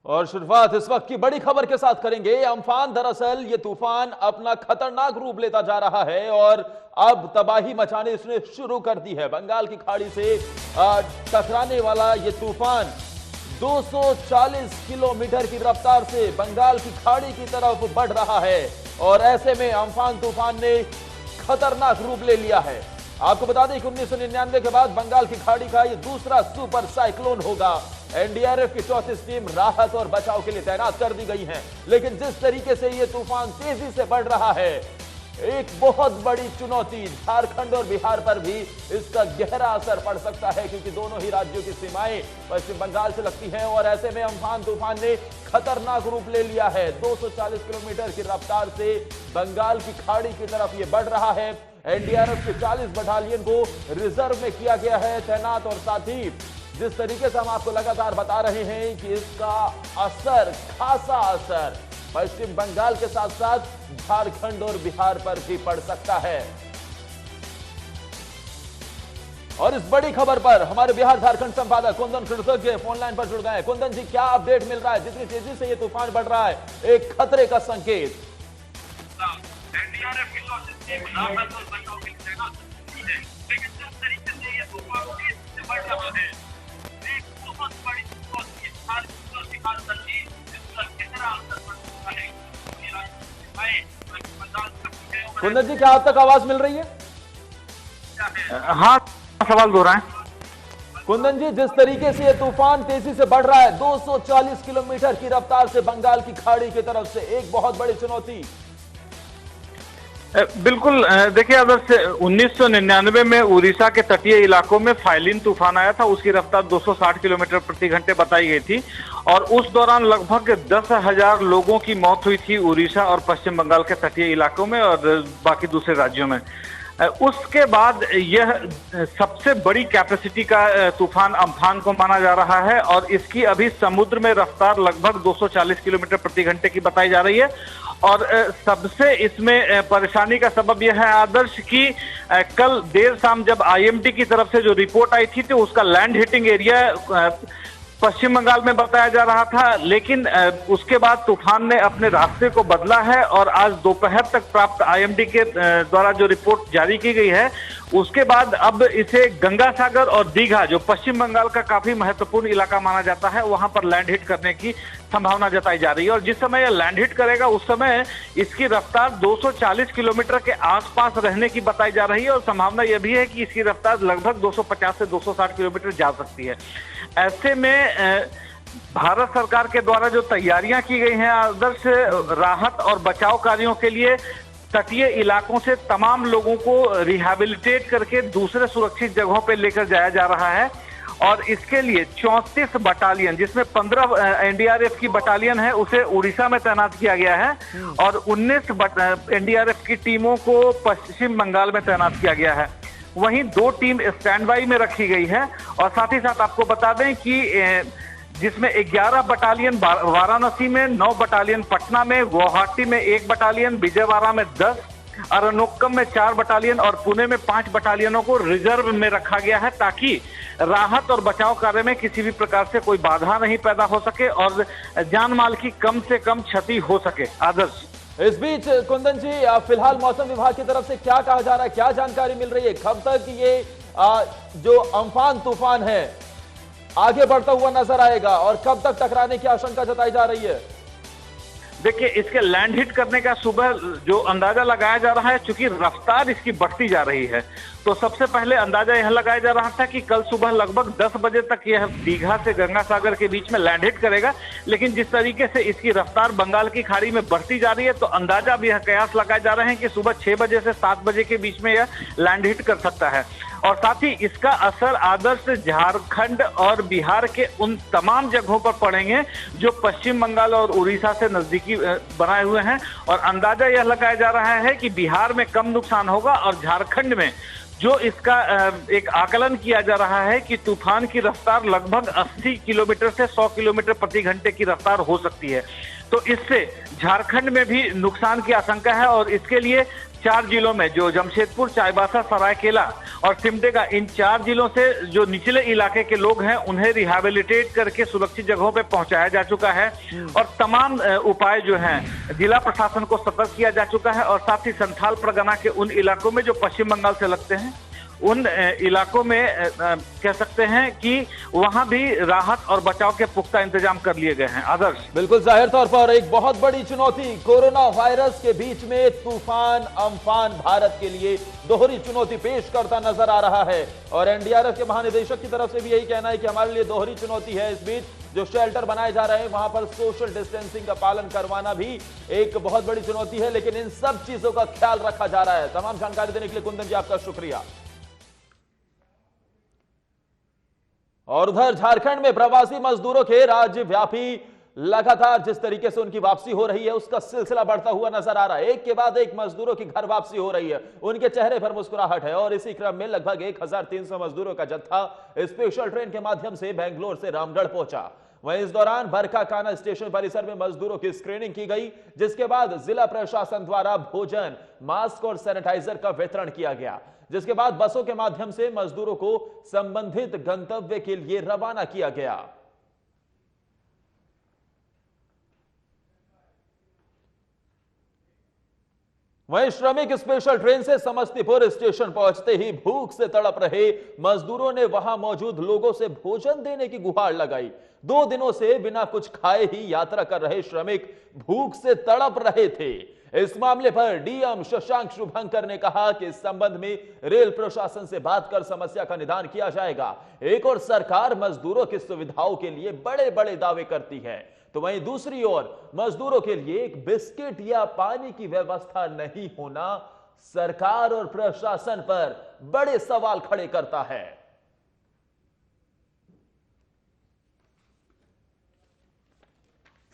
और शुरुआत इस वक्त की बड़ी खबर के साथ करेंगे। अम्फान, दरअसल ये तूफान अपना खतरनाक रूप लेता जा रहा है और अब तबाही मचाने इसने शुरू कर दी है। बंगाल की खाड़ी से टकराने वाला ये तूफान 240 किलोमीटर की रफ्तार से बंगाल की खाड़ी की तरफ बढ़ रहा है और ऐसे में अम्फान तूफान ने खतरनाक रूप ले लिया है। आपको बता दें कि 1999 के बाद बंगाल की खाड़ी का ये दूसरा सुपर साइक्लोन होगा। एनडीआरएफ की 34 टीम राहत और बचाव के लिए तैनात कर दी गई हैं, लेकिन जिस तरीके से ये तूफान तेजी से बढ़ रहा है, एक बहुत बड़ी चुनौती झारखंड और बिहार पर भी इसका गहरा असर पड़ सकता है, क्योंकि दोनों ही राज्यों की सीमाएं पश्चिम बंगाल से लगती हैं और ऐसे में अम्फान तूफान ने खतरनाक रूप ले लिया है। 240 किलोमीटर की रफ्तार से बंगाल की खाड़ी की तरफ ये बढ़ रहा है। एनडीआरएफ के 40 बटालियन को रिजर्व में किया गया है तैनात, और साथ ही जिस तरीके से हम आपको लगातार बता रहे हैं कि इसका असर, खासा असर पश्चिम बंगाल के साथ साथ झारखंड और बिहार पर भी पड़ सकता है। और इस बड़ी खबर पर हमारे बिहार झारखंड संपादक कुंदन कृतज्ञ फोन लाइन पर जुड़ गए हैं। कुंदन जी, क्या अपडेट मिल रहा है? जितनी तेजी से ये तूफान बढ़ रहा है, एक खतरे का संकेत। कुंदन जी, क्या अब तक आवाज मिल रही है? हाँ, सवाल दोहराएं। कुंदन जी, जिस तरीके से ये तूफान तेजी से बढ़ रहा है, 240 किलोमीटर की रफ्तार से बंगाल की खाड़ी की तरफ से, एक बहुत बड़ी चुनौती। बिल्कुल, देखिए, अगर 1999 में उड़ीसा के तटीय इलाकों में फाइलिन तूफान आया था, उसकी रफ्तार 260 किलोमीटर प्रति घंटे बताई गई थी और उस दौरान लगभग 10,000 लोगों की मौत हुई थी उड़ीसा और पश्चिम बंगाल के तटीय इलाकों में और बाकी दूसरे राज्यों में। उसके बाद यह सबसे बड़ी कैपेसिटी का तूफान अम्फान को माना जा रहा है और इसकी अभी समुद्र में रफ्तार लगभग 240 किलोमीटर प्रति घंटे की बताई जा रही है। और सबसे इसमें परेशानी का सबब यह है आदर्श कि कल देर शाम जब आईएमडी की तरफ से जो रिपोर्ट आई थी तो उसका लैंड हिटिंग एरिया पश्चिम बंगाल में बताया जा रहा था, लेकिन उसके बाद तूफान ने अपने रास्ते को बदला है और आज दोपहर तक प्राप्त आईएमडी के द्वारा जो रिपोर्ट जारी की गई है, उसके बाद अब इसे गंगा सागर और दीघा, जो पश्चिम बंगाल का काफी महत्वपूर्ण इलाका माना जाता है, वहां पर लैंड हिट करने की संभावना जताई जा रही है। और जिस समय यह लैंड हिट करेगा उस समय इसकी रफ्तार 240 किलोमीटर के आसपास रहने की बताई जा रही है और संभावना यह भी है कि इसकी रफ्तार लगभग 250 से 260 किलोमीटर जा सकती है। ऐसे में भारत सरकार के द्वारा जो तैयारियां की गई हैं आदर्श, राहत और बचाव कार्यों के लिए तटीय इलाकों से तमाम लोगों को रिहैबिलिटेट करके दूसरे सुरक्षित जगहों पर लेकर जाया जा रहा है और इसके लिए 34 बटालियन, जिसमें 15 एनडीआरएफ की बटालियन है, उसे उड़ीसा में तैनात किया गया है और 19 एनडीआरएफ की टीमों को पश्चिम बंगाल में तैनात किया गया है। वहीं 2 टीम स्टैंड बाई में रखी गई है और साथ ही साथ आपको बता दें कि जिसमें 11 बटालियन वाराणसी में, 9 बटालियन पटना में, गुवाहाटी में 1 बटालियन, विजयवाड़ा में 10, अरनोक्कम में 4 बटालियन और पुणे में 5 बटालियनों को रिजर्व में रखा गया है, ताकि राहत और बचाव कार्य में किसी भी प्रकार से कोई बाधा नहीं पैदा हो सके और जान माल की कम से कम क्षति हो सके। आदर्श, इस बीच कुंदन जी, फिलहाल मौसम विभाग की तरफ से क्या कहा जा रहा है, क्या जानकारी मिल रही है? कब तक ये जो अम्फान तूफान है आगे बढ़ता हुआ नजर आएगा और कब तक टकराने की आशंका जताई जा रही है? देखिए, इसके लैंड हिट करने का सुबह जो अंदाजा लगाया जा रहा है, चूंकि रफ्तार इसकी बढ़ती जा रही है, तो सबसे पहले अंदाजा यह लगाया जा रहा था कि कल सुबह लगभग 10 बजे तक यह दीघा से गंगा सागर के बीच में लैंड हिट करेगा, लेकिन जिस तरीके से इसकी रफ्तार बंगाल की खाड़ी में बढ़ती जा रही है, तो अंदाजा भी यह कयास लगाए जा रहे हैं कि सुबह 6 बजे से 7 बजे के बीच में यह लैंड हिट कर सकता है। और साथ ही इसका असर आदर्श झारखंड और बिहार के उन तमाम जगहों पर पड़ेंगे जो पश्चिम बंगाल और उड़ीसा से नजदीकी बनाए हुए हैं और अंदाजा यह लगाया जा रहा है कि बिहार में कम नुकसान होगा और झारखंड में जो इसका एक आकलन किया जा रहा है कि तूफान की रफ्तार लगभग 80 किलोमीटर से 100 किलोमीटर प्रति घंटे की रफ्तार हो सकती है। तो इससे झारखंड में भी नुकसान की आशंका है और इसके लिए 4 जिलों में जो जमशेदपुर, चाईबासा, सरायकेला और सिमडेगा, इन 4 जिलों से जो निचले इलाके के लोग हैं उन्हें रिहैबिलिटेट करके सुरक्षित जगहों पे पहुंचाया जा चुका है और तमाम उपाय जो हैं जिला प्रशासन को सतर्क किया जा चुका है और साथ ही संथाल परगना के उन इलाकों में जो पश्चिम बंगाल से लगते हैं उन इलाकों में कह सकते हैं कि वहां भी राहत और बचाव के पुख्ता इंतजाम कर लिए गए हैं। आदर्श, बिल्कुल जाहिर तौर पर एक बहुत बड़ी चुनौती कोरोना वायरस के बीच में तूफान अम्फान भारत के लिए दोहरी चुनौती पेश करता नजर आ रहा है और एनडीआरएफ के महानिदेशक की तरफ से भी यही कहना है कि हमारे लिए दोहरी चुनौती है। इस बीच जो शेल्टर बनाए जा रहे हैं वहां पर सोशल डिस्टेंसिंग का पालन करवाना भी एक बहुत बड़ी चुनौती है, लेकिन इन सब चीजों का ख्याल रखा जा रहा है। तमाम जानकारी देने के लिए कुंदन जी आपका शुक्रिया। और उधर झारखंड में प्रवासी मजदूरों के राज्यव्यापी लगातार जिस तरीके से उनकी वापसी हो रही है उसका सिलसिला बढ़ता हुआ नजर आ रहा है। एक के बाद एक मजदूरों की घर वापसी हो रही है, उनके चेहरे पर मुस्कुराहट है और इसी क्रम में लगभग 1300 मजदूरों का जत्था स्पेशल ट्रेन के माध्यम से बेंगलोर से रामगढ़ पहुंचा। वहीं इस दौरान बरकाकाना स्टेशन परिसर में मजदूरों की स्क्रीनिंग की गई, जिसके बाद जिला प्रशासन द्वारा भोजन, मास्क और सैनिटाइजर का वितरण किया गया, जिसके बाद बसों के माध्यम से मजदूरों को संबंधित गंतव्य के लिए रवाना किया गया। वहीं श्रमिक स्पेशल ट्रेन से समस्तीपुर स्टेशन पहुंचते ही भूख से तड़प रहे मजदूरों ने वहां मौजूद लोगों से भोजन देने की गुहार लगाई। 2 दिनों से बिना कुछ खाए ही यात्रा कर रहे श्रमिक भूख से तड़प रहे थे। इस मामले पर डीएम शशांक शुभंकर ने कहा कि इस संबंध में रेल प्रशासन से बात कर समस्या का निदान किया जाएगा। एक और सरकार मजदूरों की सुविधाओं के लिए बड़े बड़े दावे करती है, तो वहीं दूसरी ओर मजदूरों के लिए एक बिस्किट या पानी की व्यवस्था नहीं होना सरकार और प्रशासन पर बड़े सवाल खड़े करता है।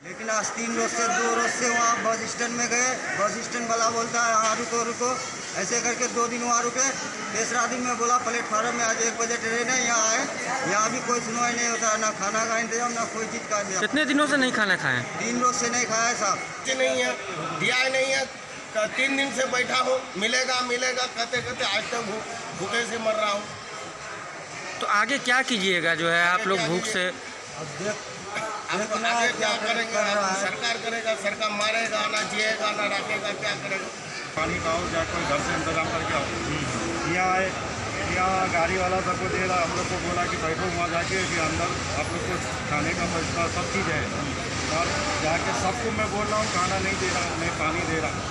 लेकिन आज 3 रोज से 2 रोज से वहाँ बस स्टैंड में गए, बस स्टैंड वाला बोलता है हाँ रुको रुको, ऐसे करके 2 दिन वहाँ रुके। तीसरा दिन में बोला प्लेटफार्म में आज 1 बजे ट्रेन है, यहाँ आए, यहाँ भी कोई सुनवाई नहीं होता, ना खाना का इंतजाम ना कोई चीज़ का इंतजाम। कितने दिनों से नहीं खाना खाए? 3 रोज से नहीं खाया साहब। नहीं है, दिया नहीं है, 3 दिन से बैठा हूँ, मिलेगा मिलेगा कहते कहते आज तक भूखे से मर रहा हूँ। तो आगे क्या कीजिएगा जो है आप लोग भूख से? आगे क्या करेंगे? सरकार करेगा, सरकार मारेगा, ना जिएगा ना रखेगा, क्या करेगा? पानी का हो जाए, कोई घर से इंतजाम करके आओ। यहाँ आए, यहाँ गाड़ी वाला सबको दे रहा, हम लोग को बोला कि बैठो वहाँ जाके कि अंदर आप लोग को खाने का व्यवस्था सब चीज़ है। और जाके सबको मैं बोल रहा हूँ खाना नहीं दे रहा, मैं पानी दे रहा।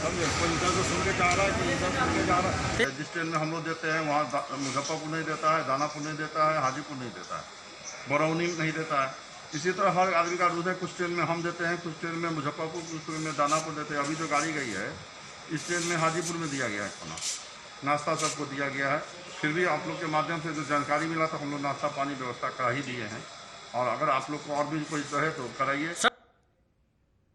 समझे? कोई इधर तो सुन के जा रहा है कि इधर सुन के जा रहा है। जिस ट्रेन में हम लोग देते हैं वहाँ मुजफ्फरपुर नहीं देता है, दानापुर नहीं देता है, हाजीपुर नहीं देता है, बरौनी नहीं देता है। इसी तरह हर आदमी का रूल है, कुछ ट्रेन में हम देते हैं, कुछ ट्रेन में मुजफ्फरपुर, कुछ ट्रेन में दानापुर देते हैं। अभी जो गाड़ी गई है इस ट्रेन में हाजीपुर में दिया गया है खाना, नाश्ता सबको दिया गया है। फिर भी आप लोग के माध्यम से जो जानकारी मिला तो हम लोग नाश्ता पानी व्यवस्था करा ही दिए हैं, और अगर आप लोग को और भी कोई कहे तो कराइए।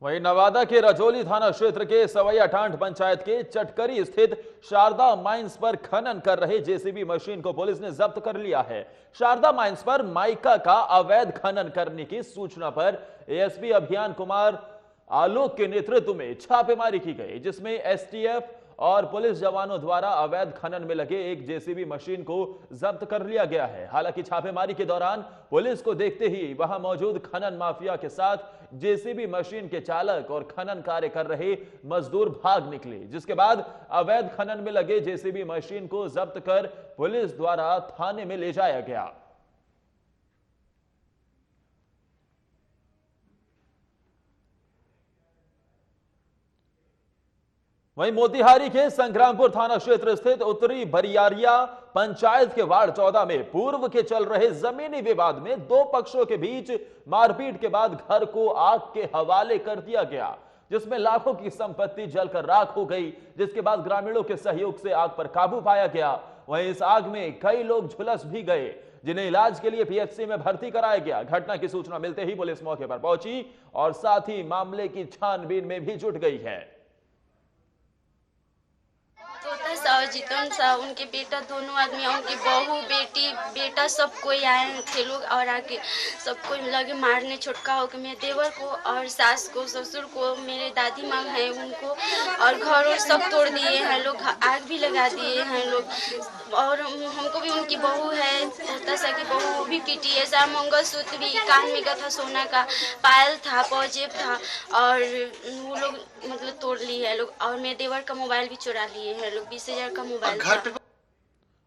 वहीं नवादा के रजौली थाना क्षेत्र के सवैया ठांठ पंचायत के चटकरी स्थित शारदा माइंस पर खनन कर रहे जेसीबी मशीन को पुलिस ने जब्त कर लिया है। शारदा माइंस पर माइका का अवैध खनन करने की सूचना पर एएसपी अभियान कुमार आलोक के नेतृत्व में छापेमारी की गई, जिसमें एसटीएफ और पुलिस जवानों द्वारा अवैध खनन में लगे एक जेसीबी मशीन को जब्त कर लिया गया है। हालांकि छापेमारी के दौरान पुलिस को देखते ही वहां मौजूद खनन माफिया के साथ जेसीबी मशीन के चालक और खनन कार्य कर रहे मजदूर भाग निकले, जिसके बाद अवैध खनन में लगे जेसीबी मशीन को जब्त कर पुलिस द्वारा थाने में ले जाया गया। वहीं मोतिहारी के संग्रामपुर थाना क्षेत्र स्थित उत्तरी बरियारिया पंचायत के वार्ड 14 में पूर्व के चल रहे जमीनी विवाद में 2 पक्षों के बीच मारपीट के बाद घर को आग के हवाले कर दिया गया, जिसमें लाखों की संपत्ति जलकर राख हो गई, जिसके बाद ग्रामीणों के सहयोग से आग पर काबू पाया गया। वहीं इस आग में कई लोग झुलस भी गए, जिन्हें इलाज के लिए पीएचसी में भर्ती कराया गया। घटना की सूचना मिलते ही पुलिस मौके पर पहुंची और साथ ही मामले की छानबीन में भी जुट गई है। और जीतन साहब उनके बेटा दोनों आदमी, उनकी बहू बेटी बेटा सब कोई आए थे लोग, और आके सबको लगे मारने, छोटका होकर मेरे देवर को और सास को ससुर को, मेरे दादी माँ हैं उनको, और घर और सब तोड़ दिए हैं लोग, आग भी लगा दिए हैं लोग। और हमको भी उनकी बहू है तसा की बहू, वो भी पीटी है, सारा मंगलसूत्र भी, कान में का था सोना का, पायल था, पौजेब था, और वो लोग मतलब तोड़ लिए हैं लोग। और मेरे देवर का मोबाइल भी चुरा लिए हैं लोग, 20,000 का मोबाइल था।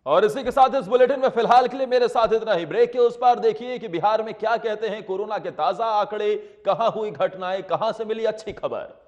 और इसी के साथ इस बुलेटिन में फिलहाल के लिए मेरे साथ इतना ही। ब्रेक के उस पार देखिए कि बिहार में क्या कहते हैं कोरोना के ताजा आंकड़े, कहां हुई घटनाएं, कहां से मिली अच्छी खबर।